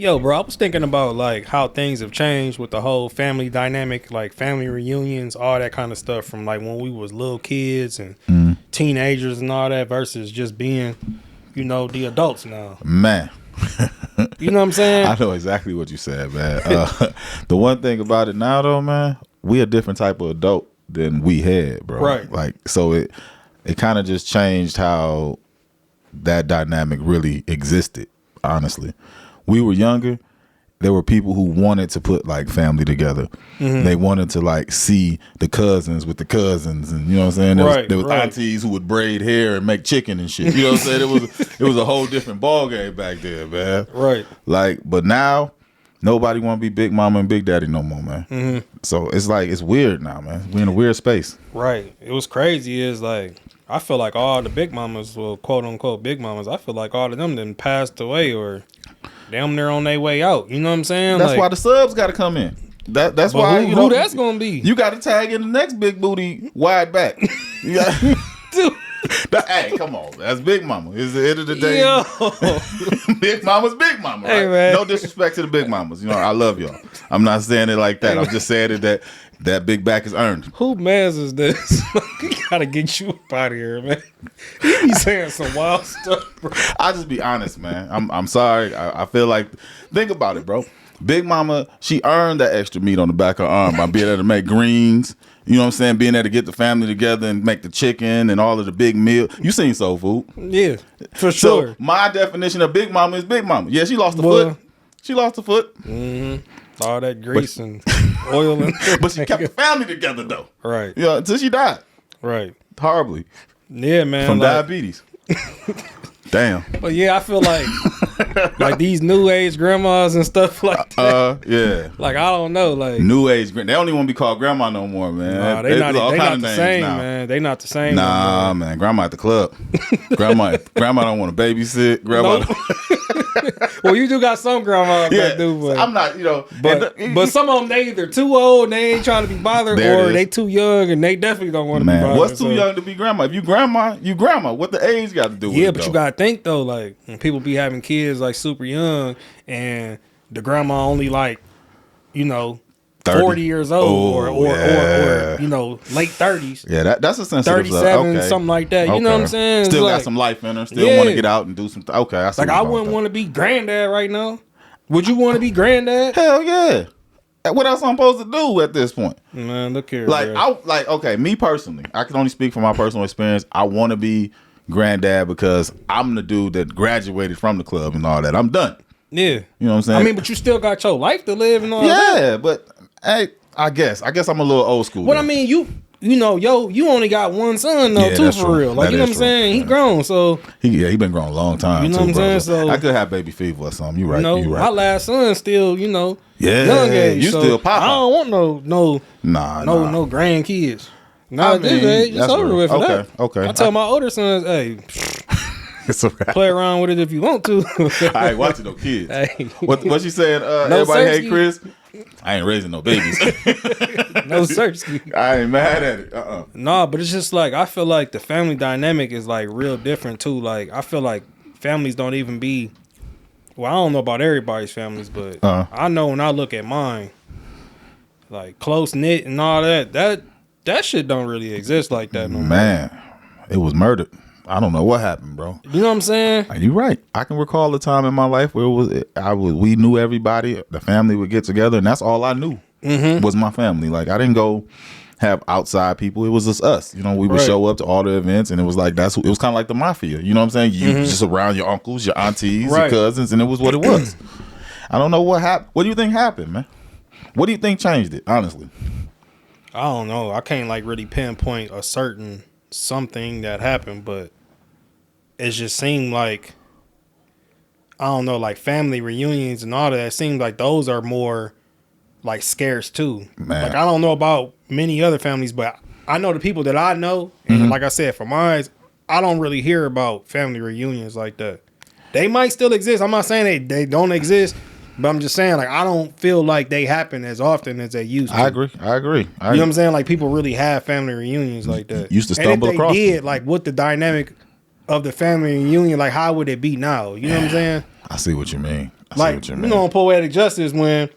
Yo, bro, I was thinking about like how things have changed with the whole family dynamic, like family reunions, all that kind of stuff from like when we was little kids and teenagers and all that versus just being, the adults now. Man. You know what I'm saying? I know exactly what you said, man. The one thing about it now, though, man, we a different type of adult than we had, bro. Right. Like, so it kind of just changed how that dynamic really existed, honestly. We were younger. There were people who wanted to put like family together. They wanted to like see the cousins with the cousins, and you know what I'm saying. There was aunties who would braid hair and make chicken and shit. You know what I'm saying. It was a whole different ball game back then, man. Right. Like, but now nobody want to be Big Mama and Big Daddy no more, man. So it's like it's weird now, man. We're in a weird space. Right. It was crazy. Is like I feel like all the big mamas, well, quote unquote big mamas, I feel like all of them then passed away or damn near on their way out. You know what I'm saying? That's like, why the subs got to come in. That's why who that's gonna be? You got to tag in the next big booty wide back. You got, Dude. Hey, come on, that's Big Mama. It's the end of the day. Yo. Big Mama's Big Mama. Right? Hey, man. No disrespect to the Big Mamas. I love y'all. I'm not saying it like that. I'm just saying it that big back is earned. Who mans is this? We gotta get you up out of here, man. You be saying some wild stuff, bro. I'll just be honest, man. I'm sorry. I feel like, think about it, bro. Big Mama, she earned that extra meat on the back of her arm by being able to make greens. You know what I'm saying? Being able to get the family together and make the chicken and all of the big meal. You seen Soul Food. Yeah, for sure. So my definition of Big Mama is Big Mama. Yeah, she lost a foot. She lost a foot. All that grease and oil. But she kept the family together, though. Right. Yeah, until she died. Right. Horribly. Yeah, man. From diabetes. Damn. But yeah, I feel like these new age grandmas and stuff like that. Yeah. Like I don't know, like new age. They don't even want to be called grandma no more, man. Nah, they not the same, now. Man. They not the same. Nah, man. Grandma at the club. grandma don't want to babysit. Grandma. Well, you do got some grandmas that do, but I'm not, but some of them they either too old and they ain't trying to be bothered, or they too young and they definitely don't want to be bothered. What's too young to be grandma? If you grandma, you grandma. What the age got to do with it? Yeah, but you gotta think though, like when people be having kids like super young and the grandma only like, 40 years old or late 30s. Yeah, that's a sensitive 37, something like that. You know what I'm saying? Still got some life in her. Still want to get out and do some. Okay, I see. Like I wouldn't want to be granddad right now. Would you want to be granddad? Hell yeah. What else I'm supposed to do at this point? Man, look here. Okay, me personally, I can only speak from my personal experience. I want to be granddad because I'm the dude that graduated from the club and all that. I'm done. Yeah. You know what I'm saying? I mean, but you still got your life to live and all that. Yeah, but hey, I guess I'm a little old school. Well, I mean, you only got one son though, too, for real. Like, you know what I'm saying? He grown, so he been grown a long time. You know what I'm saying? So I could have baby fever or something. You right. You right. My last son still, young age. You still pop. I don't want no grandkids. Not this age. It's over with for that. Okay. I tell my older sons, hey, it's a wrap. Play around with it if you want to. I ain't watching no kids. Hey. What she said? Everybody hate Chris. I ain't raising no babies. No search. I ain't mad at it. Nah, but it's just like I feel like the family dynamic is like real different too. Like I feel like families don't even be. Well, I don't know about everybody's families, but I know when I look at mine, like close knit and all that shit don't really exist like that no more. Man, it was murdered. I don't know what happened, bro. You know what I'm saying? You're right. I can recall a time in my life where we knew everybody. The family would get together, and that's all I knew was my family. Like I didn't go have outside people. It was just us. We would show up to all the events, and it was like it was kind of like the mafia. You know what I'm saying? You just around your uncles, your aunties, your cousins, and it was what it was. I don't know what happened. What do you think happened, man? What do you think changed it? Honestly, I don't know. I can't like really pinpoint a certain something that happened, but it just seemed like, I don't know, like family reunions and all that. It seemed like those are more like scarce too. Man. Like I don't know about many other families, but I know the people that I know, and like I said, for mine, I don't really hear about family reunions like that. They might still exist. I'm not saying they don't exist, but I'm just saying like I don't feel like they happen as often as they used to. I agree. You know what I'm saying? Like people really have family reunions like that. Used to stumble across. And if they did, like what the dynamic of the family reunion, like how would it be now? You know what I'm saying? I see what you mean. Like, you know, on Poetic Justice when,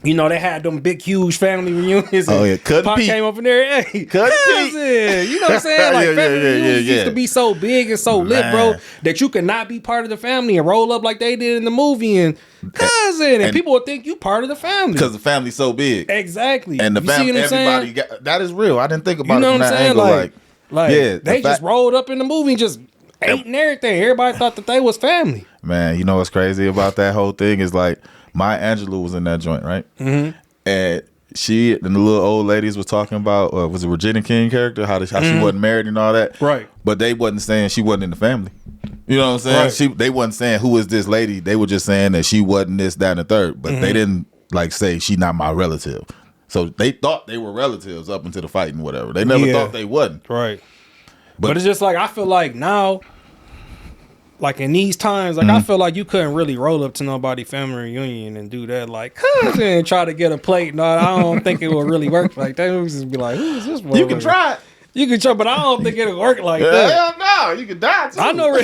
you know, they had them big, huge family reunions. And Pac came up in there, hey, cousin. You know what I'm saying? Like, family reunions used to be so big and so lit, bro, that you could not be part of the family and roll up like they did in the movie and cousin. And people would think you part of the family. Because the family's so big. Exactly. And the family, everybody, that is real. I didn't think about it from that angle. Like yeah, they just rolled up in the movie and just ate and everything. Everybody thought that they was family. Man, you know what's crazy about that whole thing is like, Maya Angelou was in that joint, right? Mm-hmm. And she and the little old ladies was talking about, was it Regina King character? How she wasn't married and all that. Right. But they wasn't saying she wasn't in the family. You know what I'm saying? Right. They wasn't saying, who is this lady? They were just saying that she wasn't this, that, and the third. But they didn't like say she not my relative. So they thought they were relatives up until the fight and whatever. They never thought they wasn't. Right. But it's just like, I feel like now, like in these times, like I feel like you couldn't really roll up to nobody family reunion and do that, like cousin, and try to get a plate. No, I don't think it will really work like that. It would just be like, who is this? You can try it. You can try, but I don't think it'll work like that. Hell no, you can die too. I know.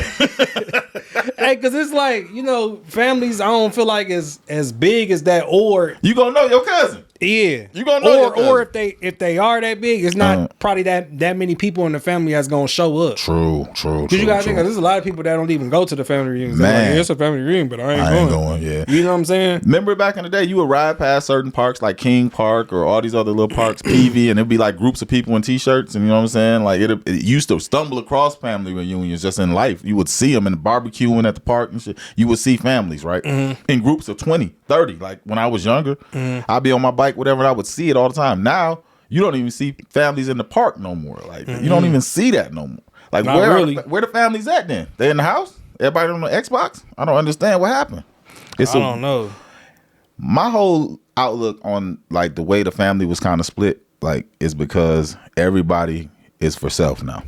Hey, because it's like, you know, families, I don't feel like as big as that. Or you gonna know your cousin. Yeah, you gonna know your cousin. Or if they are that big, it's not probably that many people in the family that's gonna show up. True. Because you gotta think, there's a lot of people that don't even go to the family reunions. Man, like, it's a family reunion, but I ain't going. Yeah, you know what I'm saying? Remember back in the day, you would ride past certain parks like King Park or all these other little parks, PV, and it'd be like groups of people in t-shirts, and you know what I'm saying? Like it used to stumble across family reunions just in life. You would see them in the barbecuing at the park and shit. You would see families, right? In groups of 20, 30. Like when I was younger, I'd be on my bike, whatever, and I would see it all the time. Now you don't even see families in the park no more. Like you don't even see that no more. Like where the families at then? They in the house? Everybody on the Xbox? I don't understand what happened. I don't know. My whole outlook on like the way the family was kind of split, like, is because everybody is for self now.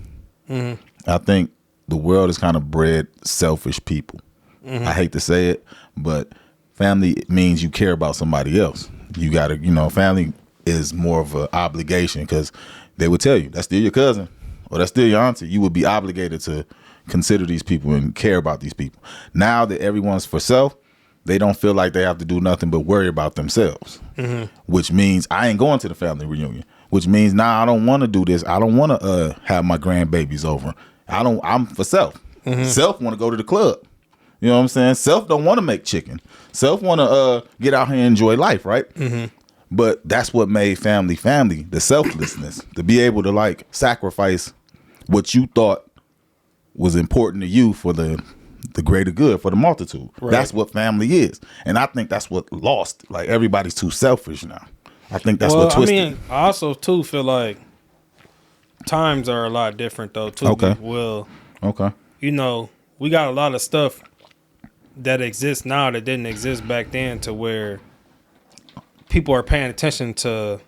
I think the world has kind of bred selfish people. I hate to say it, but family means you care about somebody else. You got to, you know, family is more of an obligation because they would tell you that's still your cousin or that's still your auntie. You would be obligated to consider these people and care about these people. Now that everyone's for self, they don't feel like they have to do nothing but worry about themselves, which means I ain't going to the family reunion, which means now I don't want to do this. I don't want to have my grandbabies over. I'm for self. Self want to go to the club. You know what I'm saying? Self don't want to make chicken. Self want to get out here and enjoy life, right? But that's what made family, the selflessness, to be able to like sacrifice what you thought was important to you for the greater good, for the multitude. Right. That's what family is. And I think that's what lost. Like everybody's too selfish now. I think that's what twisted. I mean, I also too feel like times are a lot different though too. Okay. Okay. You know, we got a lot of stuff that exists now that didn't exist back then, to where people are paying attention to,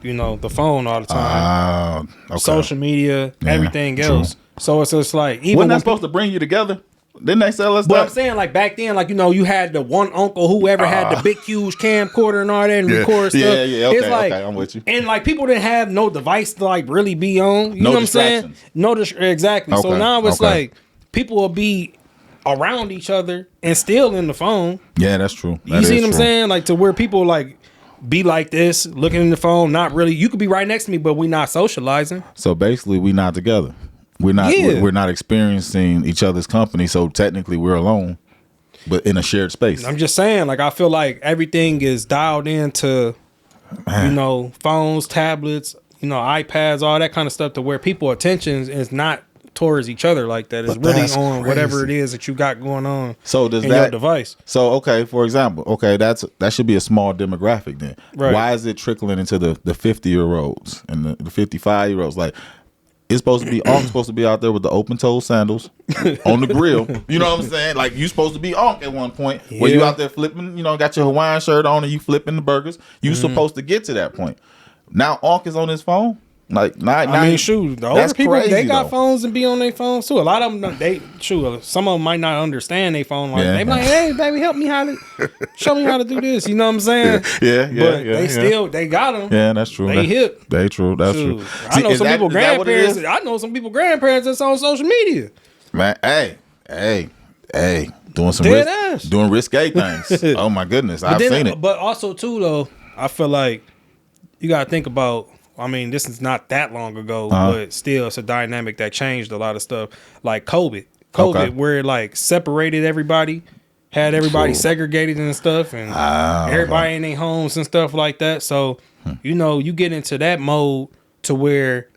you know, the phone all the time, social media, everything else. True. So it's just like, even wasn't that supposed to bring you together? Didn't they sell us? But I'm saying, like back then, like, you know, you had the one uncle, whoever had the big huge camcorder and all that and record stuff. Yeah. Okay, it's like, I'm with you. And like people didn't have no device to like really be on. You know what I'm saying? Exactly. Okay, so now it's like people will be around each other and still in the phone. Yeah, that's true. You see what I'm saying? Like to where people like be like this, looking in the phone, not really. You could be right next to me, but we not socializing. So basically, we not together. We're not experiencing each other's company. So technically, we're alone, but in a shared space. I'm just saying, like I feel like everything is dialed into, you know, phones, tablets, you know, iPads, all that kind of stuff, to where people's attention is not towards each other like that. It's really on crazy. Whatever it is that you got going on. So does your device? So okay, for example, that should be a small demographic then. Right. Why is it trickling into the 50-year-olds and the 55-year-olds? Like, it's supposed to be supposed to be out there with the open toe sandals on the grill. You know what I'm saying? Like, you supposed to be at one point where you out there flipping, you know, got your Hawaiian shirt on and you flipping the burgers. You supposed to get to that point. Now is on his phone. Like, I mean, shoot, the older people, they got phones and be on their phones too. A lot of them, some of them might not understand their phone. Like, they be like, hey, baby, show me how to do this. You know what I'm saying? Yeah. But they got them. Yeah, that's true. They hip. They true. That's true. I know some people grandparents. I know some people grandparents that's on social media. Man, hey. doing some doing risque things. Oh my goodness, I've seen it. But also too though, I feel like you gotta think about. I mean, this is not that long ago, but still, it's a dynamic that changed a lot of stuff. Like COVID, where it like separated everybody, had everybody segregated and stuff, and everybody in their homes and stuff like that. So, you know, you get into that mode to where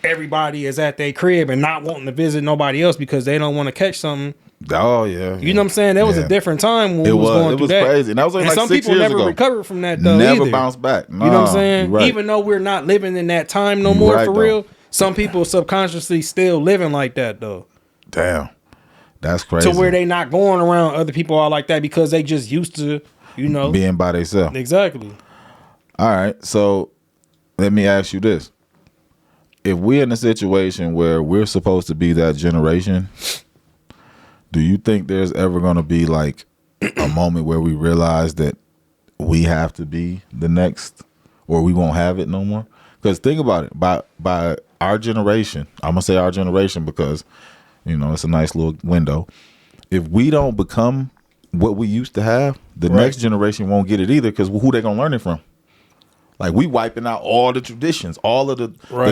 everybody is at their crib and not wanting to visit nobody else because they don't want to catch something. Oh yeah, you know what I'm saying? That was a different time when we was going through that. It was crazy, and that was like some 6 people years never ago. recovered from that though. Never bounced back. You know what I'm saying? Right. Even though we're not living in that time no more for real, some people subconsciously still living like that though. Damn, that's crazy. To where they not going around other people all like that because they just used to, you know, being by themselves. Exactly. All right, so let me ask you this: if we're in a situation where we're supposed to be that generation, do you think there's ever going to be like a moment where we realize that we have to be the next, or we won't have it no more? Because think about it, by our generation, I'm gonna say our generation because, you know, it's a nice little window. If we don't become what we used to have, the next generation won't get it either. Because who they gonna learn it from? Like, we wiping out all the traditions, all of the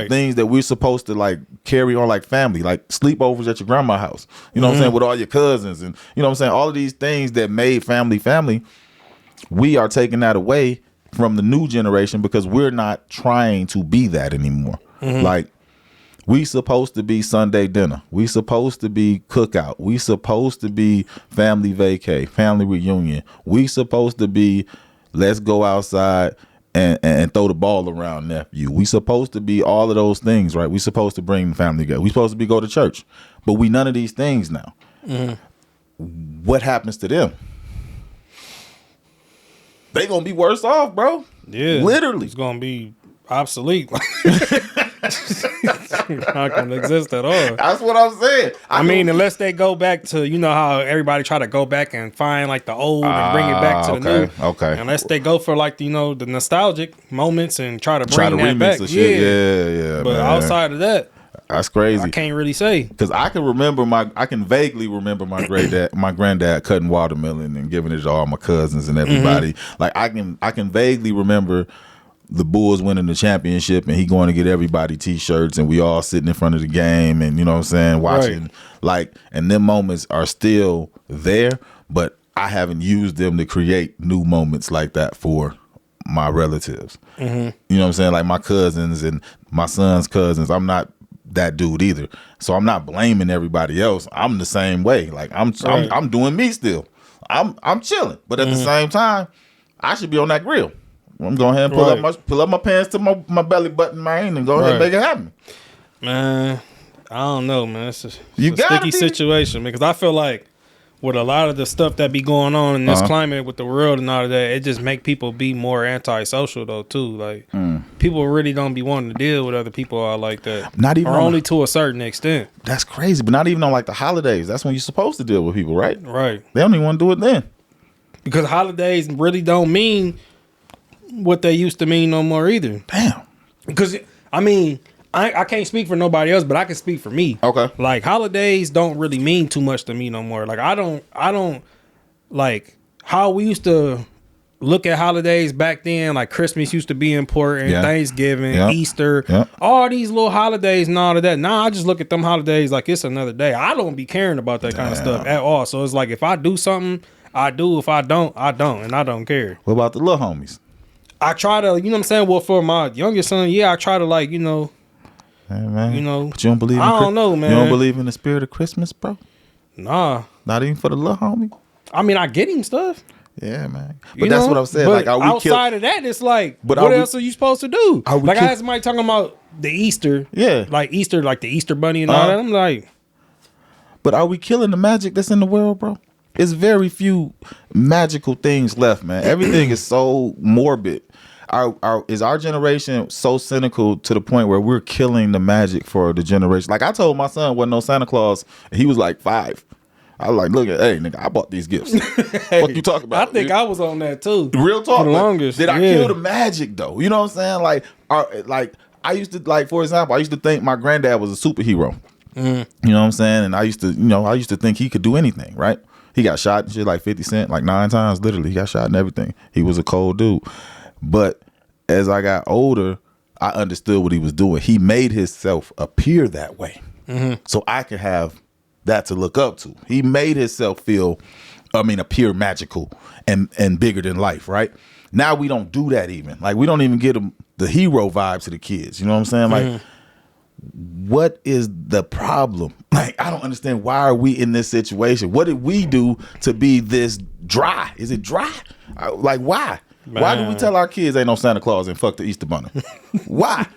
things that we're supposed to like carry on, like family, like sleepovers at your grandma's house. You know what I'm saying? With all your cousins, and you know what I'm saying? All of these things that made family. We are taking that away from the new generation because we're not trying to be that anymore. Like, we supposed to be Sunday dinner. We supposed to be cookout. We supposed to be family vacay, family reunion. We supposed to be let's go outside and throw the ball around, nephew. We supposed to be all of those things, right? We supposed to bring the family together. We supposed to be go to church, but we none of these things now. What happens to them? They gonna be worse off, bro. Yeah, literally, it's gonna be obsolete. Not gonna exist at all. That's what I'm saying. I mean, unless they go back to, you know how everybody try to go back and find like the old and bring it back to the new. Okay. Unless they go for like, you know, the nostalgic moments and try to bring that back. Yeah. But man, outside of that, that's crazy. I can't really say, because I can vaguely remember my granddad cutting watermelon and giving it to all my cousins and everybody. Like, I can vaguely remember the Bulls winning the championship and he going to get everybody T-shirts and we all sitting in front of the game and, you know what I'm saying, watching. Like, and them moments are still there, but I haven't used them to create new moments like that for my relatives. You know what I'm saying? Like, my cousins and my son's cousins, I'm not that dude either. So I'm not blaming everybody else. I'm the same way. Like, I'm doing me still. I'm chilling. But at the same time, I should be on that grill. I'm going ahead and pull up my pants to my belly button, man, and go ahead and make it happen. Man, I don't know, man. It's a sticky situation, because I feel like with a lot of the stuff that be going on in this climate with the world and all of that, it just make people be more antisocial though too. Like, people really don't be wanting to deal with other people all like that. Not even, or only to a certain extent. That's crazy, but not even on like the holidays. That's when you're supposed to deal with people, right? Right. They don't even want to do it then. Because holidays really don't mean what they used to mean no more either. Damn. Because I mean, I can't speak for nobody else, but I can speak for me. Okay. Like, holidays don't really mean too much to me no more. Like, I don't like how we used to look at holidays back then. Like, Christmas used to be important, Thanksgiving, Easter, all these little holidays and all of that. Now I just look at them holidays like it's another day. I don't be caring about that kind of stuff at all. So it's like, if I do something, I do. If I don't, I don't, and I don't care. What about the little homies? I try to, you know what I'm saying? Well, for my youngest son, I try to, like, you know. Hey, man. You know. But you don't believe in I don't know, man. You don't believe in the spirit of Christmas, bro? Nah. Not even for the little homie? I mean, I get him stuff. Yeah, man. But that's what I'm saying. But like, are we outside of that, it's like, what else are you supposed to do? Like, I had somebody talking about the Easter. Yeah. Like Easter, like the Easter bunny and all that. I'm like. But are we killing the magic that's in the world, bro? It's very few magical things left, man. Everything is so morbid. Is our generation so cynical to the point where we're killing the magic for the generation? Like, I told my son wasn't no Santa Claus, and he was like 5. I was like, look at, hey, nigga, I bought these gifts. What you talking about? I think I was on that too. Real talk. For the longest. Did I kill the magic though? You know what I'm saying? Like I used to, like, for example, I used to think my granddad was a superhero. You know what I'm saying? And I used to think he could do anything, right? He got shot and shit like 50 Cent, like 9 times. Literally, he got shot and everything. He was a cold dude. But as I got older, I understood what he was doing. He made himself appear that way. So I could have that to look up to. He made himself appear magical and bigger than life, right? Now we don't do that even. Like, we don't even get them the hero vibe to the kids. You know what I'm saying? Like, what is the problem? Like, I don't understand, why are we in this situation? What did we do to be this dry? Is it dry? Like, why? Man. Why do we tell our kids ain't no Santa Claus and fuck the Easter Bunny? Why?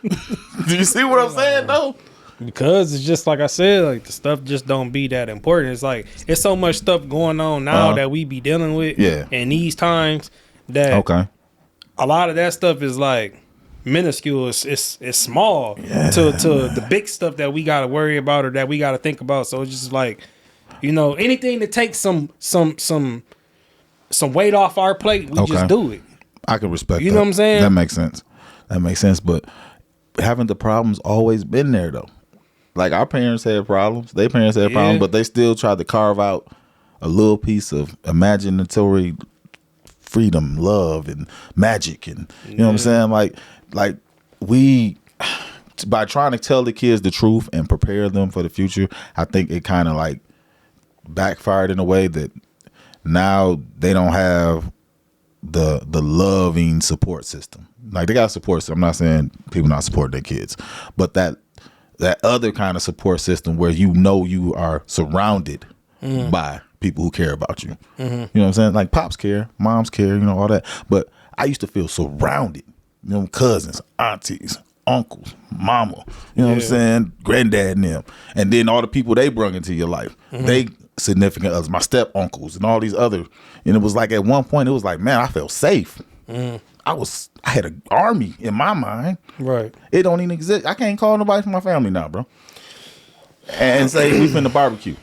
Do you see what I'm saying, though? Because it's just like I said, like, the stuff just don't be that important. It's like, it's so much stuff going on now that we be dealing with in these times that a lot of that stuff is like minuscule. It's small to the big stuff that we got to worry about or that we got to think about. So it's just like, you know, anything to take some weight off our plate, we just do it. I can respect that. You know what I'm saying? That makes sense. But haven't the problems always been there, though? Like, our parents had problems. Their parents had problems, but they still tried to carve out a little piece of imaginatory freedom, love, and magic. And you know what I'm saying? Like we, by trying to tell the kids the truth and prepare them for the future, I think it kind of like backfired in a way that now they don't have the loving support system. Like, they got support system. I'm not saying people not supporting their kids, but that other kind of support system where you know you are surrounded by people who care about you. You know what I'm saying? Like, pops care, moms care, you know, all that. But I used to feel surrounded. You know, cousins, aunties, uncles, mama, you know what I'm saying? Granddad and them. And then all the people they brung into your life. They significant others, my step uncles and all these other. And it was like, at one point, it was like, man, I felt safe. I had an army in my mind. Right. It don't even exist. I can't call nobody from my family now, bro. And say we finna barbecue.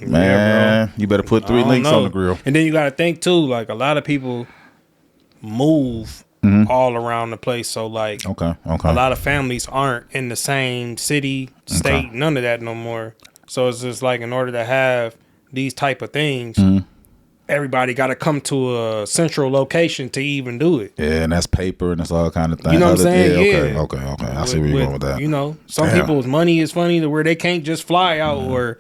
Man, you better put 3 links on the grill. And then you got to think too, like, a lot of people move all around the place. So like, a lot of families aren't in the same city, state, none of that no more. So it's just like, in order to have these type of things, everybody got to come to a central location to even do it. Yeah, and that's paper and it's all kind of things. You know what I'm saying? Okay. I see where you're going with that. You know, some people's money is funny to where they can't just fly out or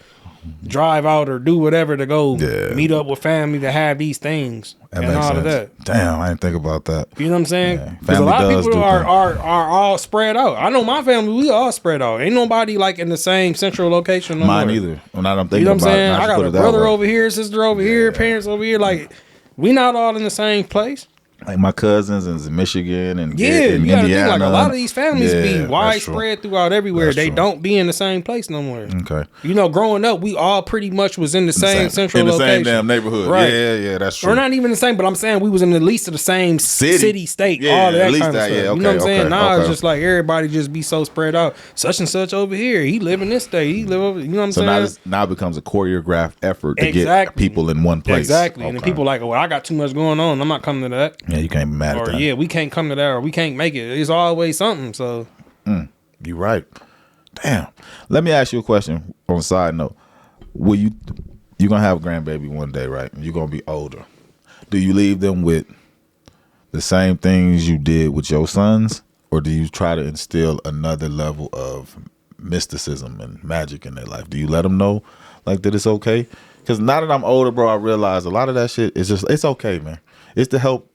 drive out or do whatever to go meet up with family to have these things and all of that. Damn, I didn't think about that. You know what I'm saying? Because a lot of people are all spread out. I know my family, we all spread out. Ain't nobody like in the same central location no Mine more. either. When I'm thinking, you know what I'm about saying? it, I got a brother over here, sister over here, parents over here. Like, we not all in the same place. Like, my cousins in Michigan and you gotta think, like, a lot of these families be widespread throughout everywhere. That's they don't be in the same place no more. Okay. You know, growing up, we all pretty much was in the same central location. In the same damn neighborhood. Right. Yeah, that's true. Or not even the same, but I'm saying we was in at least of the same city, state, all of that kind of stuff. You know what I'm saying? Now it's just like everybody just be so spread out. Such and such over here. He live in this state. He live over, you know what I'm saying? So now it becomes a choreographed effort to get people in one place. Exactly. And then people like, well, I got too much going on. I'm not coming to that. Yeah, you can't be mad at that. Yeah, we can't come to that, or we can't make it. It's always something. So, you're right. Damn. Let me ask you a question on a side note. You're gonna have a grandbaby one day, right? You're gonna be older. Do you leave them with the same things you did with your sons, or do you try to instill another level of mysticism and magic in their life? Do you let them know like that it's okay? Because now that I'm older, bro, I realize a lot of that shit is just, it's okay, man. It's to help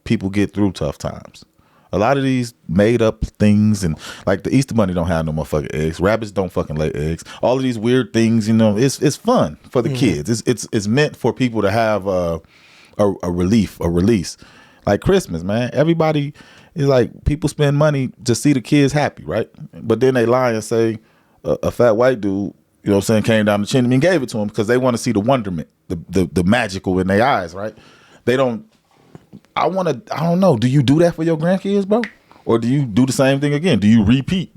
people get through tough times. A lot of these made up things, and like the Easter Bunny don't have no motherfucking eggs. Rabbits don't fucking lay eggs. All of these weird things, you know, it's fun for the kids. It's meant for people to have a release. Like Christmas, man. Everybody is like, people spend money to see the kids happy, right? But then they lie and say a fat white dude, you know what I'm saying, came down the chimney and gave it to them because they want to see the wonderment, the magical in their eyes, right? They don't. I don't know. Do you do that for your grandkids, bro? Or do you do the same thing again? Do you repeat?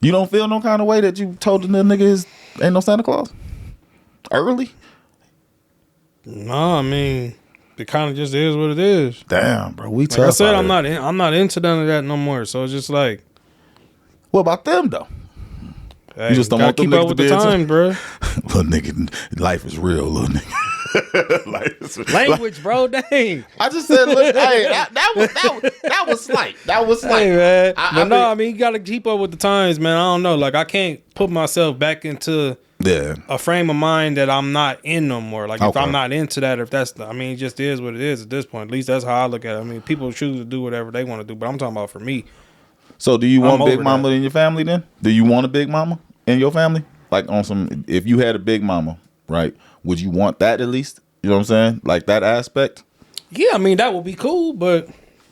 You don't feel no kind of way that you told the niggas ain't no Santa Claus? Early? No, I mean, it kind of just is what it is. Damn, bro. Like I said, I'm not into none of that no more. So it's just like, what about them though? Hey, you just don't want them keep up niggas with to the be into time, bro. little nigga, life is real, little nigga. Language, bro. Dang. I just said, look, hey, that was slight. That was slight. Hey, man. I mean, you got to keep up with the times, man. I don't know. Like, I can't put myself back into a frame of mind that I'm not in no more. Like, if I'm not into that, if that's, I mean, it just is what it is at this point. At least that's how I look at it. I mean, people choose to do whatever they want to do, but I'm talking about for me. So, do you want big mama in your family then? Do you want a big mama in your family? Like, on some, if you had a big mama, right, would you want that at least? You know what I'm saying? Like that aspect? Yeah, I mean, that would be cool, but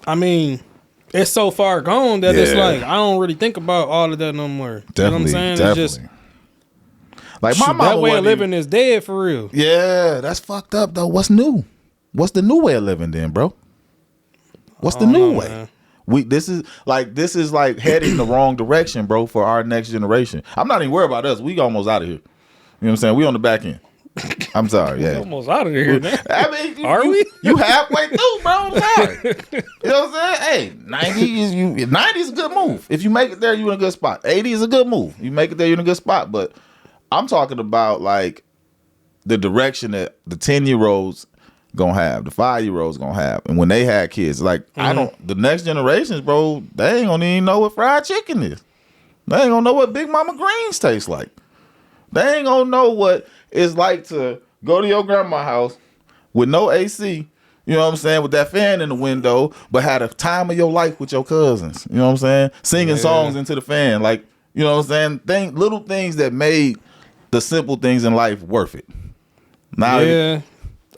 I mean, it's so far gone that it's like, I don't really think about all of that no more. Definitely, you know what I'm saying? Definitely. It's just, like my mama, that way of living is dead for real. Yeah, that's fucked up though. What's new? What's the new way of living then, bro? What's the new way? Man. This is like heading the wrong direction, bro, for our next generation. I'm not even worried about us. We almost out of here. You know what I'm saying? We on the back end. I'm sorry, yeah. Almost out of here, man. I mean, are we? You halfway through, bro. I'm sorry. You know what I'm saying? Hey, 90 is a good move. If you make it there, you in a good spot. 80 is a good move. You make it there, you're in a good spot. But I'm talking about like the direction that the 10-year-olds gonna have, the 5-year-olds gonna have, and when they had kids, like the next generations, bro, they ain't gonna even know what fried chicken is. They ain't gonna know what Big Mama Greens taste like. They ain't gonna know what it's like to go to your grandma's house with no AC, you know what I'm saying, with that fan in the window, but had a time of your life with your cousins, you know what I'm saying, singing songs into the fan, like, you know what I'm saying, little things that made the simple things in life worth it. Now,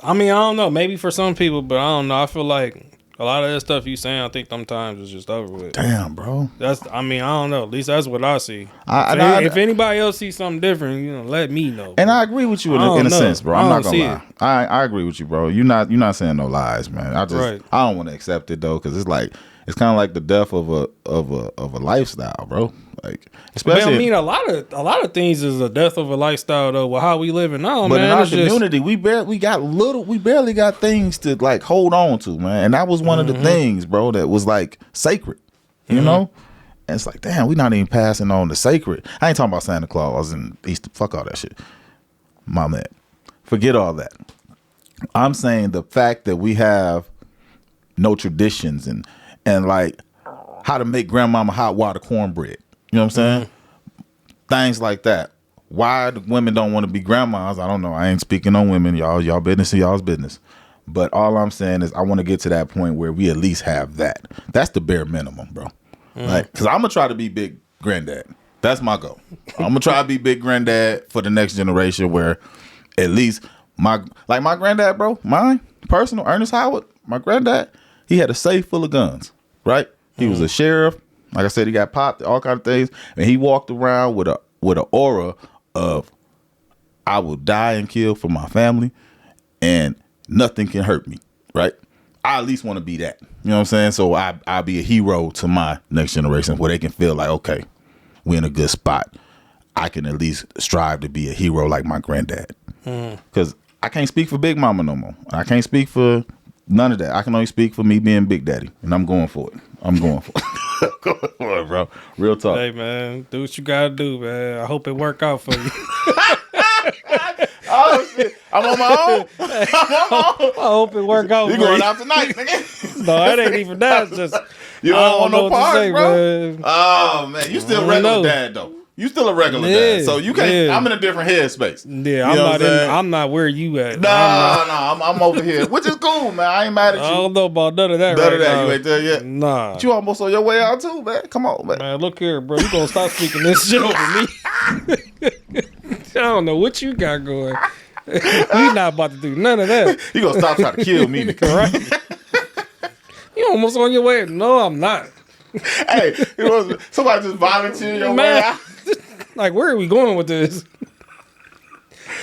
I mean, I don't know. Maybe for some people, but I don't know. I feel like a lot of that stuff you saying, I think sometimes is just over with. Damn, bro. I mean, I don't know. At least that's what I see. If anybody else sees something different, you know, let me know. And I agree with you in a sense, bro. I'm not gonna lie. I agree with you, bro. You're not saying no lies, man. I don't want to accept it though, because it's kind of like the death of a lifestyle, bro. Like, especially, man, I mean, a lot of things is a death of a lifestyle though. With how we living now, but man, in our community, we barely got things to like hold on to, man. And that was one of the things, bro, that was like sacred, you know. And it's like, damn, we not even passing on the sacred. I ain't talking about Santa Claus and Easter. Fuck all that shit, my man. Forget all that. I'm saying the fact that we have no traditions and like how to make grandmama hot water cornbread. You know what I'm saying? Things like that. Why the women don't want to be grandmas, I don't know. I ain't speaking on women. Y'all business is y'all's business. But all I'm saying is I want to get to that point where we at least have that. That's the bare minimum, bro. Like, because I'm going to try to be big granddad. That's my goal. I'm going to try to be big granddad for the next generation where at least my granddad, bro, mine, personal, Ernest Howard, my granddad, he had a safe full of guns, right? He was a sheriff. Like I said, he got popped, all kind of things, and he walked around with an aura of I will die and kill for my family, and nothing can hurt me. Right? I at least want to be that. You know what I'm saying? So I'll be a hero to my next generation, where they can feel like, okay, we're in a good spot. I can at least strive to be a hero like my granddad. Because I can't speak for Big Mama no more. I can't speak for none of that. I can only speak for me being Big Daddy, and I'm going for it. I'm going for it. Going for it, bro. Real talk. Hey, man, do what you gotta do, man. I hope it work out for you. Oh shit! I'm on my own. I hope it work out. You going out tonight, nigga? No, it ain't even that. It's just you don't want no parts, bro. Man. Oh man, you still regular dad though. You still a regular dad, so you can't. Yeah. I'm in a different headspace. Yeah, I'm not where you at. No, I'm over here, which is cool, man. I ain't mad at you. I don't know about none of that. None of that. You ain't there yet. Nah, but you almost on your way out too, man. Come on, man. Man, look here, bro. You gonna stop speaking this shit over me? I don't know what you got going. We not about to do none of that. You gonna stop trying to kill me, right? You almost on your way. No, I'm not. Hey, somebody just volunteer your way out. Like, where are we going with this?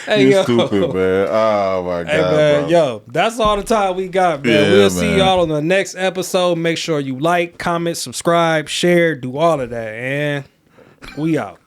Hey, you stupid, man. Oh my god, hey, man, bro. Yo, that's all the time we got, man. Yeah, we'll see y'all on the next episode. Make sure you like, comment, subscribe, share, do all of that, and we out.